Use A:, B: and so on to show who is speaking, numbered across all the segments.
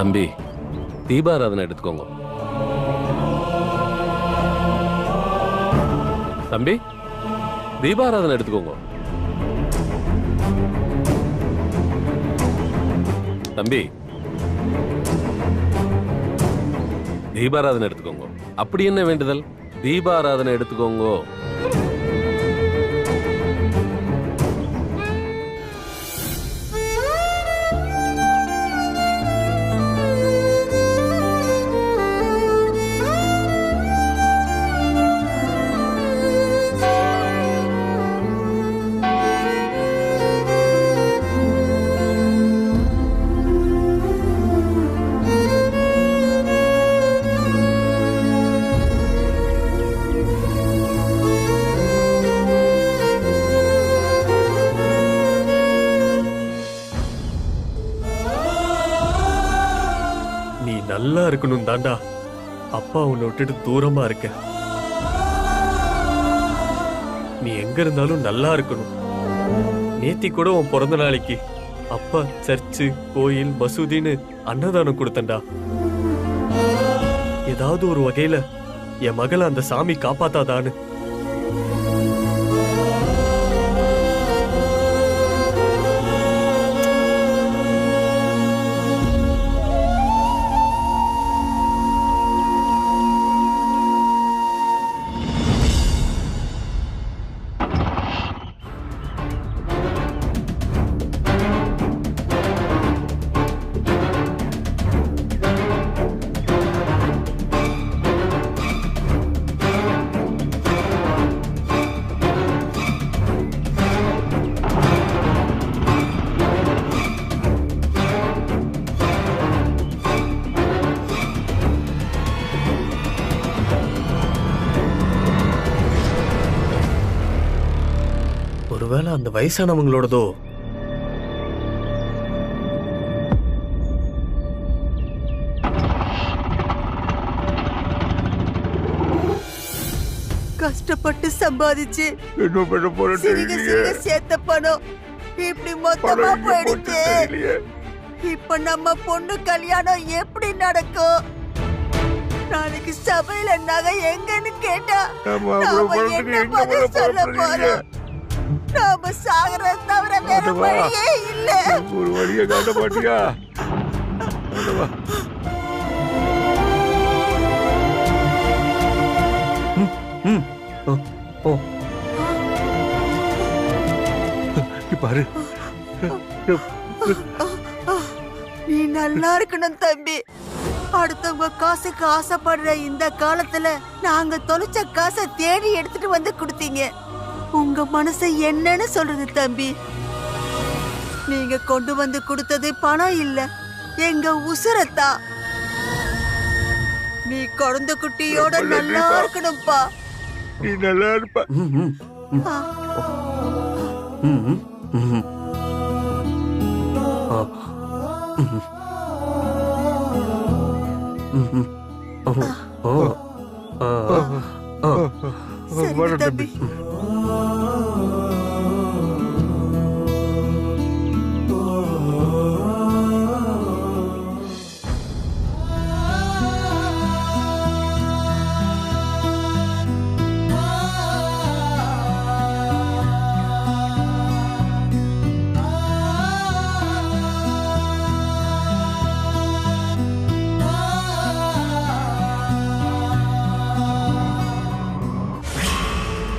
A: தம்பி, தீபாராதனை எடுத்துக்கோங்க. தம்பி, தீபாராதனை எடுத்துக்கோங்க. தம்பி, தீபாராதனை எடுத்துக்கோங்க. அப்படி என்ன வேண்டுதல்? தீபாராதனை எடுத்துக்கோங்க.
B: நல்லா இருக்கணும் தாண்டா அப்பா உன்னை விட்டுட்டு தூரமா இருக்க. நீ எங்க இருந்தாலும் நல்லா இருக்கணும். நேத்தி கூட உன் பிறந்த நாளைக்கு அப்பா சர்ச்சு, கோயில், மசூதின்னு அன்னதானம் கொடுத்தண்டா. ஏதாவது ஒரு வகையில என் மகளை அந்த சாமி காப்பாத்தாதான்னு. ஒருவேளை அந்த வயசானவங்களோடதோ?
C: கஷ்டப்பட்டு சம்பாதிச்சு சேர்த்த பணம் இப்படி மொத்தமா போயிடுச்சு. இப்ப நம்ம பொண்ணு கல்யாணம் எப்படி நடக்கும்? நாளைக்கு சபையில நகை எங்கன்னு கேட்டா நாம என்ன பதில் சொல்ல போறோம்? நாம சாகர தவிர வேற வழியே இல்ல.
D: ஒரு வழியை காட்ட மாட்டியா? பாரு,
C: நீ நல்லா இருக்கணும் தம்பி. அடுத்தவங்க காசுக்கு ஆசைப்படுற இந்த காலத்துல நாங்க தொலைச்ச காசை தேடி எடுத்துட்டு வந்து கொடுத்தீங்க. உங்க மனசை என்னன்னு சொல்றது தம்பி? நீங்க கொண்டு வந்து கொடுத்தது பணம் இல்ல, எங்க உசுரத்தா. நீ குழந்தை குட்டியோட நல்லா இருக்கணும்பா.
D: நீ நல்லா இருப்ப.
C: சரி தம்பி.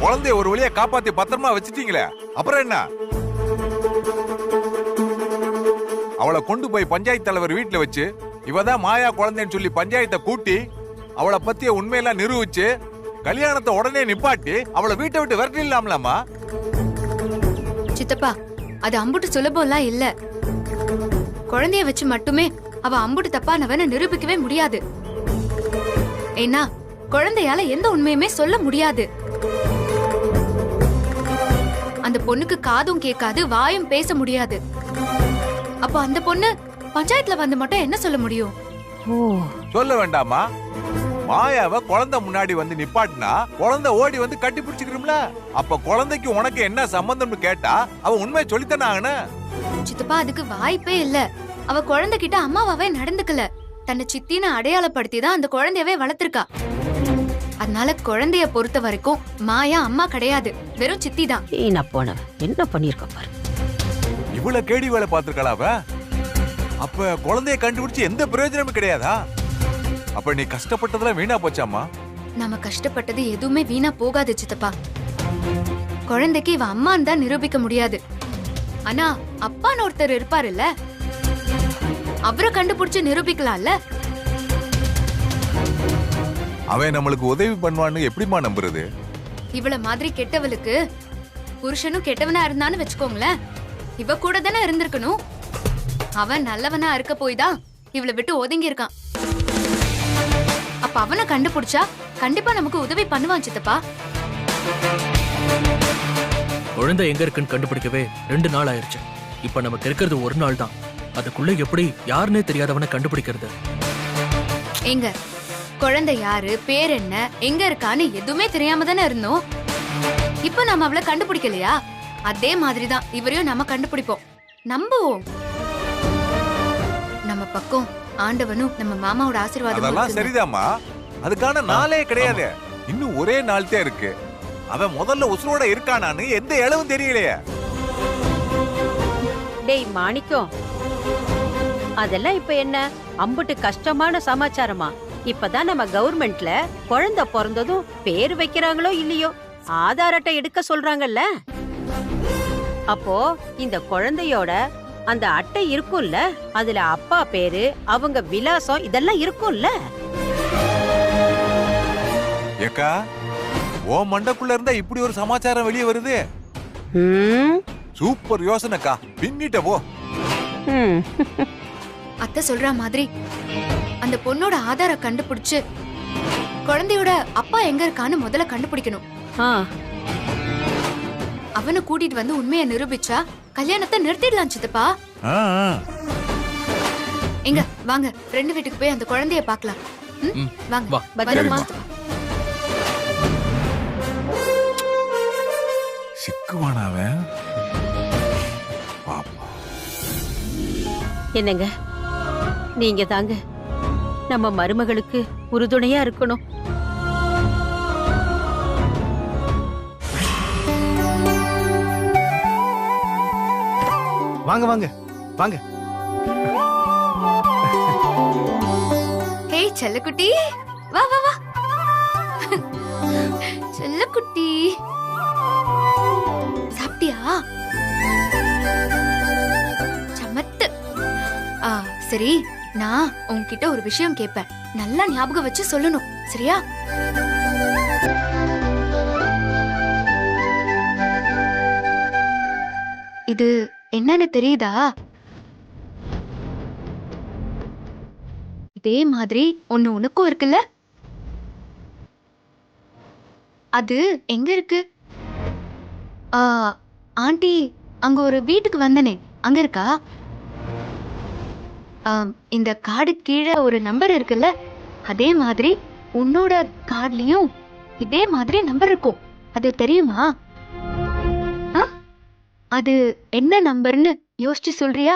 E: குழந்தைய ஒரு வழியா காப்பாத்தி பத்திரமா வச்சிட்டீங்களே, அப்புறம் என்ன? அவளை கொண்டு போய் பஞ்சாயத்து தலைவர் வீட்டுல வச்சு இவதான் மாயா குழந்தைன்னு சொல்லி பஞ்சாயத்தை கூட்டி அவளை பத்திய உண்மையெல்லாம் நிரூபிச்சு கல்யாணத்தை உடனே நிப்பாட்டி அவளை வீட்டை விட்டு விரட்டிடலாம்லாமா?
F: சித்தப்பா, அது அம்புட்டு சுலபம்லாம் இல்ல. குழந்தைய வச்சு மட்டுமே அவ அம்புட்டு தப்பானவன நிரூபிக்கவே முடியாது. ஏன்னா குழந்தையால எந்த உண்மையுமே சொல்ல முடியாது. அந்த பொண்ணுக்கு காதும் கேட்காது, வாயும் பேச முடியாது. அப்ப அந்த பொண்ணு பஞ்சாயத்துல வந்து மட்டும் என்ன சொல்ல முடியும்?
E: சொல்ல வேண்டாமா? மாயாவை குழந்தை முன்னாடி வந்து நிப்பாட்டினா குழந்தை ஓடி வந்து கட்டி பிடிச்சுக்கிறோம்ல. அப்ப குழந்தைக்கு உனக்கு என்ன சம்பந்தம்னு கேட்டா அவ உண்மையை சொல்லித்தானே ஆகணும்.
F: சித்தப்பா, அதுக்கு வாய்ப்பே இல்ல. அவ குழந்தைகிட்ட அம்மாவாவே நடந்துக்கல. தன்னை சித்தின்னு அடையாளப்படுத்தி தான் அந்த குழந்தையவே வளர்த்திருக்கா. அதனால குழந்தைய பொறுத்த வரைக்கும் மாயா அம்மா கிடையாது, வெறும் சித்தி தான்.
G: வீணா போனவ என்ன பண்ணிருக்க பாரு.
E: இவ்வளவு கேடி வேலை பார்த்திருக்காளா அவ? அப்ப குழந்தைய கண்டுபிடிச்சு எந்த பிரயோஜனமும் கிடையாதா? அப்ப நீ கஷ்டப்பட்டதெல்லாம் வீணா போச்சாமா?
F: நம்ம கஷ்டப்பட்டது எதுவுமே வீணா போகாது சித்தப்பா. குழந்தைக்கு இவ அம்மான்னு தான் நிரூபிக்க முடியாது. ஆனா அப்பான்னு ஒருத்தர் இருப்பாருல்ல, அவரை கண்டுபிடிச்சு நிரூபிக்கலாம்ல.
E: அவன் நம்மளுக்கு உதவி பண்ணுவான்னு எப்படிமா நம்புறது?
F: இவள மாதிரி கெட்டவளுக்கு புருஷனும் கெட்டவனா இருந்தான்னு வச்சுக்கோங்களேன், இவ கூட தானே இருந்திருக்கணும். அவன் நல்லவனா இருக்க போய் தான் இவளை விட்டு ஒதுங்கி இருக்கான். அப்ப அவனை கண்டுபிடிச்சா கண்டிப்பா நமக்கு உதவி பண்ணுவான் சித்தப்பா.
H: குழந்தை எங்க இருக்குன்னு கண்டுபிடிக்கவே 2 நாள் ஆயிருச்சு. இப்ப நமக்கு இருக்கிறது 1 நாள் தான். அதுக்குள்ள எப்படி யாருன்னே தெரியாதவனை கண்டுபிடிக்கிறது?
F: எங்க குழந்தை யாரு, பேர் என்ன, எங்க இருக்கான்னு எதுவுமே தெரியாம தானே இருந்தோம். இப்ப நம்ம அவளை கண்டுபிடிக்கலையா? அதே மாதிரிதான் இவரையும் நம்ம கண்டுபிடிப்போம். நம்புவோம். நம்ம பக்கம் ஆண்டவனும் நம்ம மாமாவோட ஆசீர்வாதம்
E: அதெல்லாம்
F: இருக்குங்க.
E: சரிதாம்மா, அதுக்கான நாளே கிடையாது. இன்னும் ஒரே நாள் தான் இருக்கு. அவன் முதல்ல உசுரோட இருக்கானான்னு எந்த இளவும் தெரியலையே.
G: டேய் மாணிக்கம், அதெல்லாம் இப்ப என்ன அம்புட்டு கஷ்டமான சமாச்சாரமா? இப்பதான் நம்ம கவர்மெண்ட்ல குழந்தை பிறந்ததும் பேர் வைக்கிறாங்களோ இல்லையோ ஆதார் அட்டை எடுக்க சொல்றாங்கல்ல. அப்போ இந்த குழந்தையோட அந்த அட்டை இருக்கும்ல, அதுல அப்பா பேரு, அவங்க விலாசம் இதெல்லாம் இருக்கும்ல.
E: ஏக்கா, ஓ மண்டக்குள்ள இருந்தா இப்படி ஒரு சமாச்சாரம் வெளியே வருது.
G: ம்,
E: சூப்பர் யோசனைக்கா, பின்னிட்ட போ.
G: ம்.
F: அத்தை சொல்ற மாதிரி அந்த பொண்ணோட ஆதார கண்டுபிடிச்சு குழந்தையோட அப்பா எங்க இருக்கான்னு முதல்ல கண்டுபிடிக்கணும்.
G: ஆ,
F: அவனை கூட்டிட்டு வந்து உண்மையை நிரூபிச்சா கல்யாணத்தை நிறுத்திடலாம் சித்தப்பா.
E: ஆ, ஆ.
F: எங்க வாங்க 2 வீட்டுக்கு போய் அந்த குழந்தைய பார்க்கலாம். ம்? வாங்க.
H: வா.
G: பத்திரமா.
F: வந்துருமா?
E: சிக்குவானா அவன்? பாப்பா.
G: என்னங்க நீங்க தாங்க நம்ம மருமகளுக்கு உறுதுணையா இருக்கணும்.
I: வாங்க வாங்க வாங்க.
F: ஹே செல்லக்குட்டி, வா வா வா. செல்லக்குட்டி, சாப்பிட்டியா? சமத்து. சரி, நான் உன்கிட்ட ஒரு விஷயம் கேட்பேன். நல்லா ஞாபகம் வச்சு சொல்லணும், சரியா? இது என்னன்னு தெரியுதா? இதே மாதிரி ஒண்ணு உனக்கும் இருக்குல்ல? அது எங்க இருக்கு? ஆண்டி, அங்க ஒரு வீட்டுக்கு வந்தனே, அங்க இருக்கா? இந்த கார்டு கீழே ஒரு நம்பர் இருக்குல்ல, அதே மாதிரி உன்னோட கார்டுலயும் இதே மாதிரி நம்பர் இருக்கும். அது தெரியுமா? அது என்ன நம்பர்னு யோசிச்சு சொல்றியா?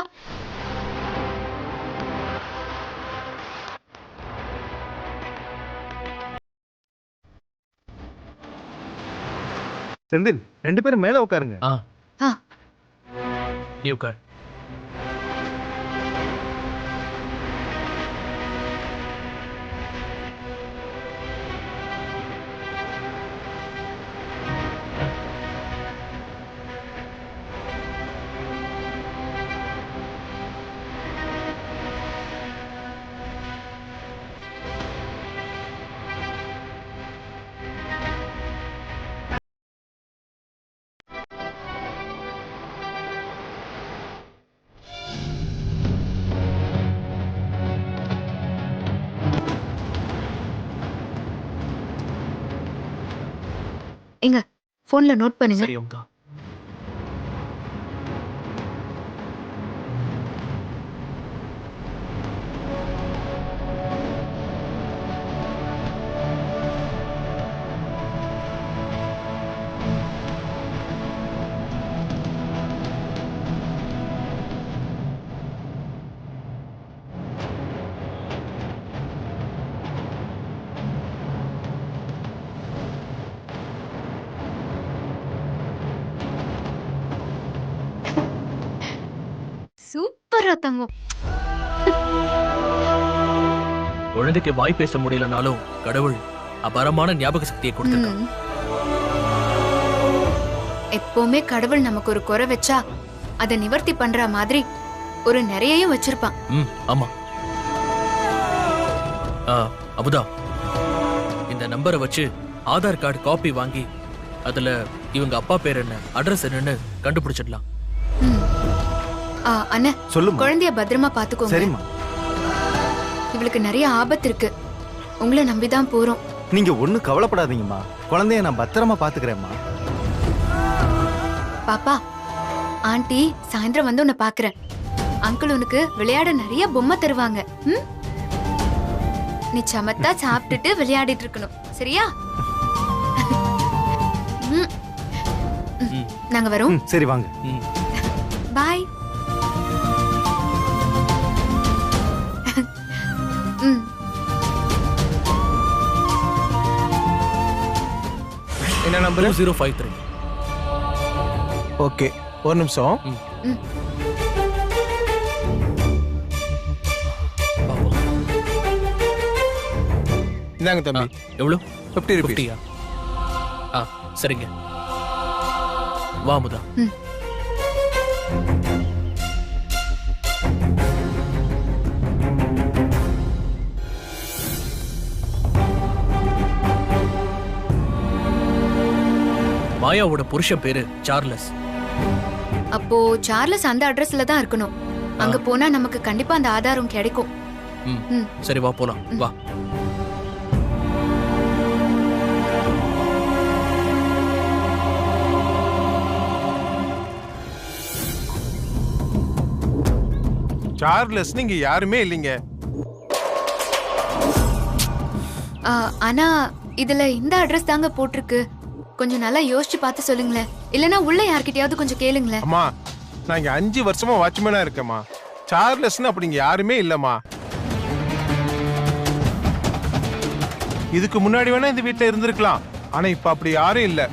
I: செந்தில், 2 பேரும் மேல உட்காருங்க.
H: நீ உட்கார்.
F: எங்க போன்ல நோட் பண்ணுங்க.
H: சரி ஓகே.
F: சூப்பரா தங்கம்.
H: குழந்தைக்கு வாய் பேச முடியலனாலும் கடவுள் அபாரமான ஞாபக சக்தியை கொடுத்திருக்கான்.
F: ம். எப்பவுமே கடவுள் நமக்கு ஒரு குறை வச்சா அதை நிவர்த்தி பண்ற மாதிரி ஒரு நிறையையும் வச்சிருப்பான்.
H: ஆமா. அபுதா, இந்த நம்பரை வச்சு ஆதார் கார்டு காப்பி வாங்கி அதுல இவங்க அப்பா பேர் என்ன, அட்ரஸ் என்னன்னு கண்டுபிடிச்சிடலாம்.
F: ம். அண்ணே,
I: சொல்லுமா.
F: குழந்தைய பத்திரமா பாத்துக்கோங்க.
I: சரிம்மா.
F: இவளுக்கு நிறைய ஆபத்து இருக்கு. உங்களை நம்பிதான் போறோம்.
I: நீங்க ஒண்ணும் கவலைப்படாதீங்கம்மா. குழந்தைய நான் பத்திரமா பாத்துக்கிறேம்மா.
F: பாப்பா, ஆண்டி சாயந்தரம் வந்து உன்னை பாக்குறேன். அங்கிள் உனக்கு விளையாட நிறைய பொம்மை தருவாங்க. ம்? நீ சமத்தா சாப்பிட்டுட்டு விளையாடிட்டு இருக்கணும், சரியா? ம். ம். நாங்க வரோம்.
I: சரி வாங்க.
F: பாய். ம்.
J: என்ன நம்பர்?
H: 2053.
J: ஓகே, ஒரு நிமிஷம்.
F: ம்.
H: பாப்போம்.
J: இந்தாங்க தம்பி.
H: எவ்வளவு?
J: 50 rupees.
H: 50யா? சரிங்க. வா அமுதா.
F: ம்.
H: மாயாவோட புருஷன் பேரு சார்லஸ்.
F: அப்போ சார்லஸ் அந்த அட்ரஸ்ல தான் இருக்கணும். அங்க போனா நமக்கு கண்டிப்பா அந்த ஆதாரம் கிடைக்கும். ம்.
H: சரி வா போலாம். வா.
J: சார்லஸ் நீங்க யாருமே இல்லைங்க.
F: ஆனா இதுல இந்த அட்ரஸ் தாங்க போட்டிருக்கு. கொஞ்சம் நல்லா யோசிச்சு பார்த்து சொல்லுங்களேன். இல்லனா உள்ள யார்கிட்டயாவது கொஞ்சம் கேளுங்களேன்.
J: அம்மா, நான் இங்க 5 வருஷமா வாட்ச்மேனா இருக்கேம்மா. சார்லஸ்னு அப்படிங்க யாருமே இல்லம்மா. இதுக்கு முன்னாடி வேணா இந்த வீட்டுல இருந்திருக்கலாம். ஆனா இப்ப அப்படி யாரும் இல்ல.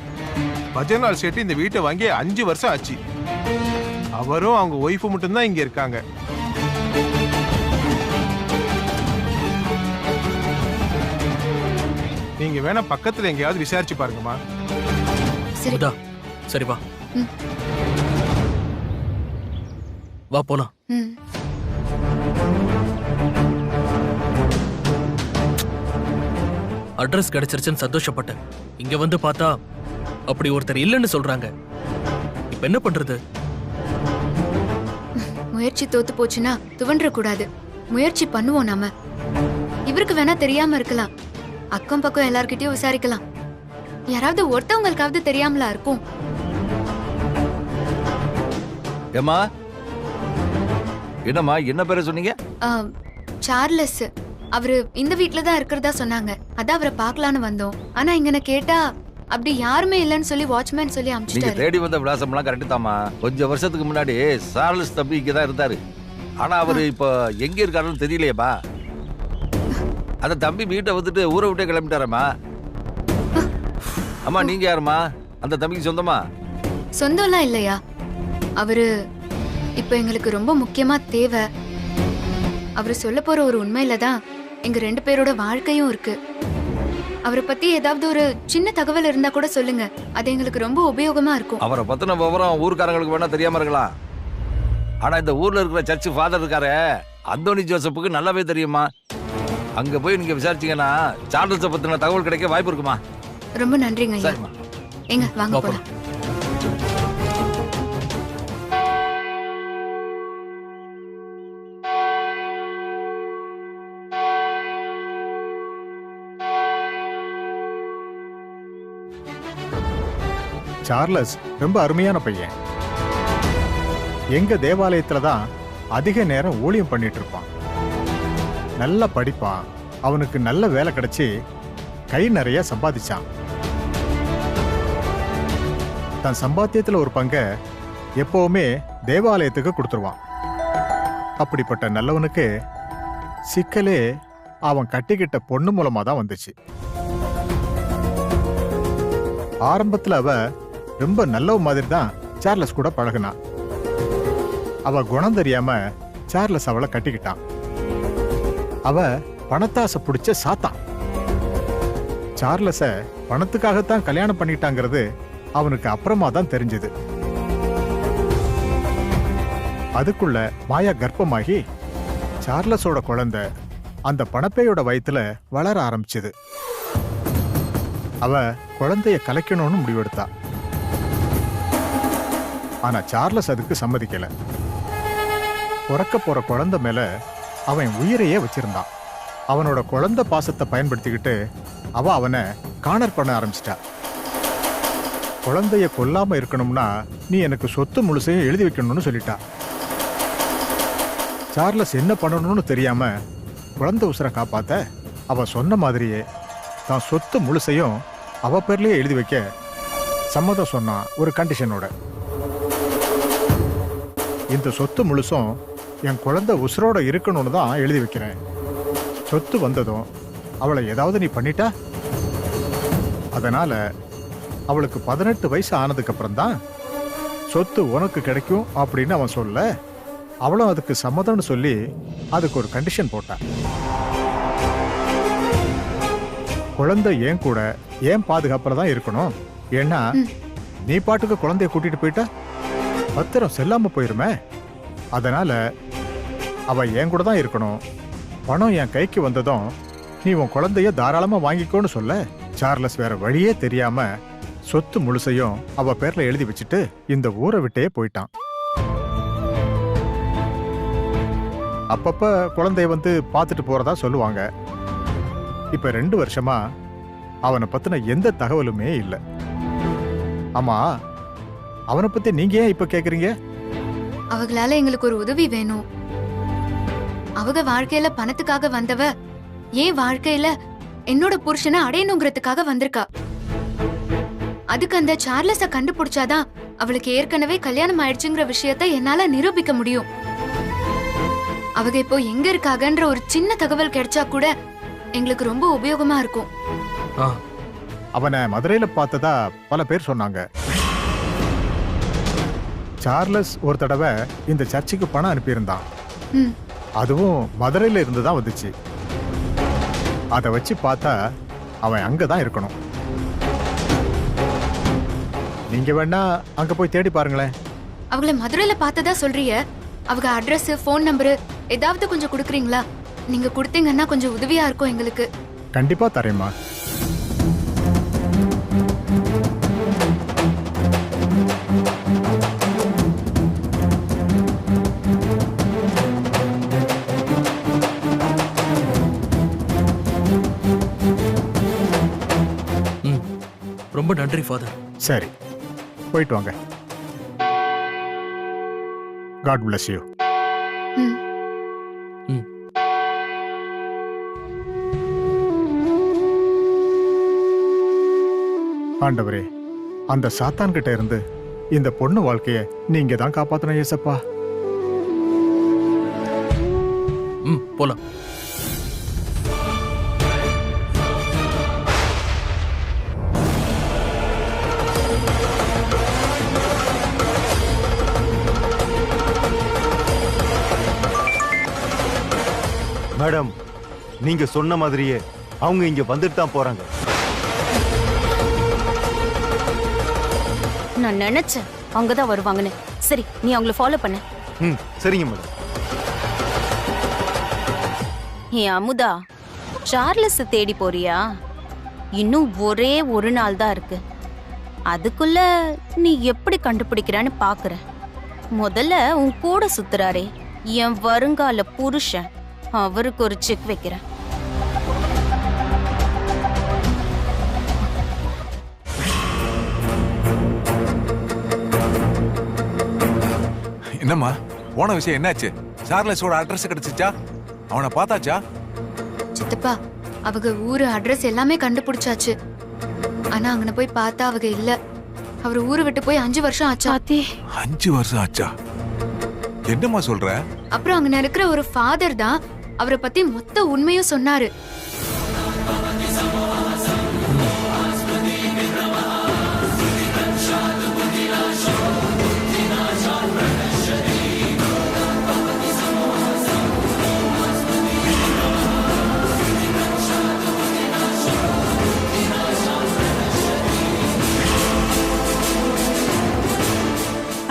J: பஜன்லால் சேட்டு இந்த வீட்டை வாங்கி 5 வருஷம் ஆச்சு. அவரும் அவங்க ஒய்ஃபு மட்டும்தான் இங்க இருக்காங்க. நீங்க வேணா பக்கத்துல எங்கேயாவது விசாரிச்சு பாருங்கம்மா.
F: சரி.
H: அமுதா, சரி வா.
F: ம்.
H: வா போலாம்.
F: ம்.
H: அட்ரஸ் கிடைச்சிருச்சுன்னு சந்தோஷப்பட்டேன். இங்க வந்து பார்த்தா அப்படி ஒருத்தர் இல்லைன்னு சொல்றாங்க. இப்ப என்ன பண்றது?
F: முயற்சி தோத்து போச்சுன்னா துவன்ற கூடாது. முயற்சி பண்ணுவோம் நாம. இவருக்கு வேணா தெரியாம இருக்கலாம். அக்கம் பக்கம் எல்லார்கிட்டயும் விசாரிக்கலாம். யாராவது ஒருத்தவங்களுக்காவது தெரியாமலா இருக்கும்.
K: ஏமா, என்னம்மா, என்ன பேரை சொன்னீங்க?
F: சார்லஸ். அவரு இந்த வீட்ல தான் இருக்கிறதா சொன்னாங்க. அதான் அவரை பார்க்கலான்னு வந்தோம். ஆனா இங்க கேட்டா அப்படி யாருமே இல்லைன்னு சொல்லி வாட்ச்மேன் சொல்லி
K: நீங்க
F: அனுப்பிச்சிட்டாரு.
K: தேடி வந்த விலாசம்லாம் கரெக்டு தாமா. கொஞ்சம் வருஷத்துக்கு முன்னாடி சார்லஸ் தம்பி இங்க தான் இருந்தாரு. ஆனா அவரு இப்ப எங்க இருக்காருன்னு தெரியலையேப்பா. அந்த தம்பி வீட்டை வந்துட்டு ஊரை விட்டே கிளம்பிட்டாரம்மா. அம்மா, நீங்க யாருமா? அந்த தம்பிக்கு சொந்தமா?
F: சொந்தம்லாம் இல்லையா? அவரு இப்ப எங்களுக்கு ரொம்ப முக்கியமா தேவை. அவரு சொல்ல போற ஒரு உண்மையில தான் எங்க 2 பேரோட வாழ்க்கையும் இருக்கு. அவரை பத்தி ஏதாவது ஒரு சின்ன தகவல் இருந்தா கூட சொல்லுங்க. அது எங்களுக்கு ரொம்ப உபயோகமா இருக்கும்.
K: அவரை பத்தின விவரம் ஊர்க்காரங்களுக்கு வேணா தெரியாம இருக்கலாம். ஆனா இந்த ஊர்ல இருக்கிற சர்ச்சு ஃபாதர் இருக்காரு, அந்தோனி ஜோசப்புக்கு நல்லாவே தெரியுமா. அங்க போய் நீங்க விசாரிச்சீங்கன்னா சார்லஸை பத்தின தகவல் கிடைக்க வாய்ப்பு இருக்குமா.
F: ரொம்ப நன்றிங்க ஐயா.
K: சரிம்மா.
F: எங்க வாங்க போலாம்.
L: சார்லஸ் ரொம்ப அருமையான பையன். எங்க தேவாலயத்துல தான் அதிக நேரம் ஊழியம் பண்ணிட்டு இருப்பான். நல்லா படிப்பான். அவனுக்கு நல்ல வேலை கிடைச்சி கை நிறைய சம்பாதிச்சான். தன் சம்பாத்தியத்துல ஒரு பங்கை எப்பவுமே தேவாலயத்துக்கு கொடுத்துருவான். அப்படிப்பட்ட நல்லவனுக்கு சிக்கலே அவன் கட்டிக்கிட்ட பொண்ணு மூலமா தான் வந்துச்சு. ஆரம்பத்துல அவ ரொம்ப நல்லவ மாதிரி தான் சார்லஸ் கூட பழகுனா. அவ குணம் தெரியாம சார்லஸ் அவளை கட்டிக்கிட்டான். அவ பணத்தாசை பிடிச்ச சாத்தான். சார்லஸ பணத்துக்காகத்தான் கல்யாணம் பண்ணிட்டாங்கிறது அவனுக்கு அப்புறமா தான் தெரிஞ்சது. அதுக்குள்ள மாயா கர்ப்பமாகி சார்லஸோட குழந்தை அந்த பணப்பையோட வயித்துல வளர ஆரம்பிச்சது. அவ குழந்தைய கலைக்கணும்னு முடிவெடுத்தா. ஆனா சார்லஸ் அதுக்கு சம்மதிக்கல. பிறக்க போற குழந்தை மேல அவன் உயிரையே வச்சிருந்தான். அவனோட குழந்தை பாசத்தை பயன்படுத்திக்கிட்டு அவ அவனை காணர் பண்ண ஆரம்பிச்சிட்டா. குழந்தைய கொல்லாம இருக்கணும்னா நீ எனக்கு சொத்து முழுசையும் எழுதி வைக்கணும்னு சொல்லிட்டா. சார்லஸ் என்ன பண்ணணும்னு தெரியாம குழந்தை உசுரை காப்பாத்த அவ சொன்ன மாதிரியே தான் சொத்து முழுசையும் அவ பேர்லயே எழுதி வைக்க சம்மதம் சொன்னான், ஒரு கண்டிஷனோட. இந்த சொத்து முழுசும் என் குழந்தை உசுரோட இருக்கணும்னு தான் எழுதி வைக்கிறேன். சொத்து வந்ததும் அவளை ஏதாவது நீ பண்ணிட்டா, அதனால அவளுக்கு 18 வயசு ஆனதுக்கு அப்புறம் தான் சொத்து உனக்கு கிடைக்கும் அப்படின்னு அவன் சொல்ல, அவளும் அதுக்கு சம்மதம்னு சொல்லி அதுக்கு ஒரு கண்டிஷன் போட்டான். குழந்தை ஏன் கூட ஏன் பாதுகாப்புல தான் இருக்கணும். ஏன்னா நீ பாட்டுக்கு குழந்தைய கூட்டிட்டு போயிட்டா பத்திரம் செல்லாம போயிருமே. அதனால அவ என் கூட தான் இருக்கணும். பணம் என் கைக்கு வந்ததும் நீ உன் குழந்தைய தாராளமா வாங்கிக்கோன்னு சொல்ல, சார்லஸ் வேற வழியே தெரியாம சொத்து முழுசையும் அவ பேர்ல எழுதி வச்சுட்டு இந்த ஊரை விட்டே போயிட்டான். அப்பப்ப குழந்தைய வந்து பார்த்துட்டு போறதா சொல்லுவாங்க. இப்ப 2 வருஷமா அவனை பத்தின எந்த தகவலுமே இல்லை. ஆமா, அவனை பத்தி நீங்க ஏன் இப்ப கேக்குறீங்க?
F: அவங்களால எங்களுக்கு ஒரு உதவி வேணும். அவங்க வாழ்க்கையில பணத்துக்காக வந்தவ ஏன் வாழ்க்கையில என்னோட புருஷனை அடையணுங்கிறதுக்காக வந்திருக்கா. அதுக்கு அந்த சார்லஸ கண்டுபிடிச்சாதான் அவளுக்கு ஏற்கனவே கல்யாணம் ஆயிடுச்சுங்கிற விஷயத்த என்னால நிரூபிக்க முடியும். அவங்க இப்போ எங்க இருக்காங்கன்ற ஒரு சின்ன தகவல் கிடைச்சா கூட எங்களுக்கு ரொம்ப உபயோகமா இருக்கும்.
L: அவனை மதுரையில பார்த்ததா பல பேர் சொன்னாங்க. சார்லஸ் ஒரு தடவை இந்த சர்ச்சுக்கு பணம் அனுப்பியிருந்தான். அதுவும் மதுரையில இருந்து தான் வந்துச்சு. அதை வச்சு பார்த்தா அவன் அங்கதான் இருக்கணும். நீங்க வேணா அங்க போய் தேடி பாருங்களேன்.
F: அவங்கள மதுரையில பார்த்ததா சொல்றீங்க. அவங்க அட்ரஸ், போன் நம்பர் ஏதாவது கொஞ்சம் கொடுக்குறீங்களா? நீங்க கொடுத்தீங்கன்னா கொஞ்சம் உதவியா இருக்கும் எங்களுக்கு.
L: கண்டிப்பா தரேம்மா.
H: ரொம்ப நன்றி ஃபாதர்.
L: சரி, போயிட்டு வாங்க. God bless you. ஆண்டவரே, அந்த சாத்தான் கிட்ட இருந்து இந்த பொண்ணு வாழ்க்கைய நீங்க தான் காப்பாத்தணும் ஏசப்பா.
H: போலாம்.
I: மேடம், நீங்க சொன்ன மாதிரியே அவங்க இங்க வந்துட்டு தான் போறாங்க.
M: நான் நினைச்சேன் அவங்கதான் வருவாங்கன்னு. சரி, நீ அவங்கள ஃபாலோ பண்ண.
I: சரிங்க மேடம்.
M: ஏன் அமுதா, சார்லஸ் தேடி போறியா? இன்னும் ஒரே ஒரு நாள் தான் இருக்கு. அதுக்குள்ள நீ எப்படி கண்டுபிடிக்கிறான்னு பாக்குற. முதல்ல உன் கூட சுத்துறாரே என் வருங்கால புருஷன், அவருக்கு ஒரு செக் வைக்கிறேன்.
E: என்னம்மா போன விஷயம் என்னாச்சு? சார்லஸோட அட்ரஸ் கிடைச்சிச்சா? அவனை பார்த்தாச்சா?
F: சித்தப்பா, அவங்க ஊரு அட்ரஸ் எல்லாமே கண்டுபிடிச்சாச்சு. ஆனா அங்கன போய் பார்த்தா அவங்க இல்ல. அவர் ஊரு விட்டு போய் 5 வருஷம் ஆச்சா.
E: 5 வருஷம் ஆச்சா? என்னம்மா சொல்ற?
F: அப்புறம் அங்க இருக்கிற ஒரு ஃபாதர் தான் அவரை பத்தி மொத்த உண்மையும் சொன்னாரு.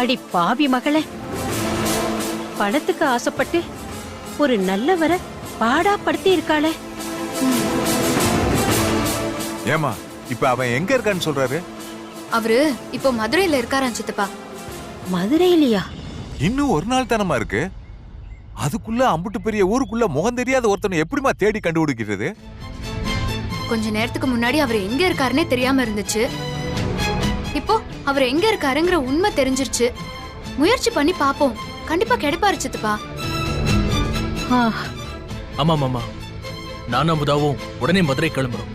G: அடி பாவி மகளே, பணத்துக்கு ஆசைப்பட்டு ஒரு நல்லவரை பாடா படுத்தி இருக்காளே.
E: ஏமா இப்ப அவன் எங்க இருக்கான்னு சொல்றாரு?
F: அவரு இப்போ மதுரையில இருக்காராம் சித்தப்பா.
G: மதுரையிலயா?
E: இன்னும் ஒரு நாள் தானமா இருக்கு. அதுக்குள்ள அம்புட்டு பெரிய ஊருக்குள்ள முகம் தெரியாத ஒருத்தனை எப்படிமா தேடி கண்டுபிடிக்கிறது?
F: கொஞ்ச நேரத்துக்கு முன்னாடி அவர் எங்க இருக்காருன்னே தெரியாம இருந்துச்சு. இப்போ அவர் எங்க இருக்காருங்கிற உண்மை தெரிஞ்சிருச்சு. முயற்சி பண்ணி பாப்போம், கண்டிப்பா கிடைப்பாரு சித்தப்பா.
H: ஆமா மாமா, நானும் அமுதாவும் உடனே மதுரை கிளம்புறோம்.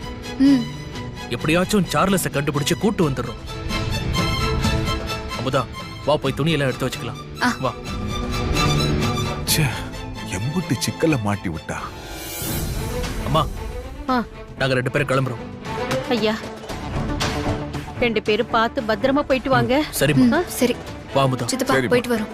H: எப்படியாச்சும் சார்லஸை கண்டுபிடிச்சு கூட்டு வந்துடுறோம். அமுதா வா, போய் துணியெல்லாம் எடுத்து வச்சுக்கலாம். வா.
E: எம்புட்டு சிக்கல்ல மாட்டி விட்டா.
H: அம்மா, நாங்க 2 பேரும் கிளம்புறோம்.
G: ஐயா, 2 பேரும் பார்த்து பத்திரமா போயிட்டு வாங்க.
H: சரிம்மா.
F: சரி
H: வா அமுதா.
F: சித்தப்பா போயிட்டு வரோம்.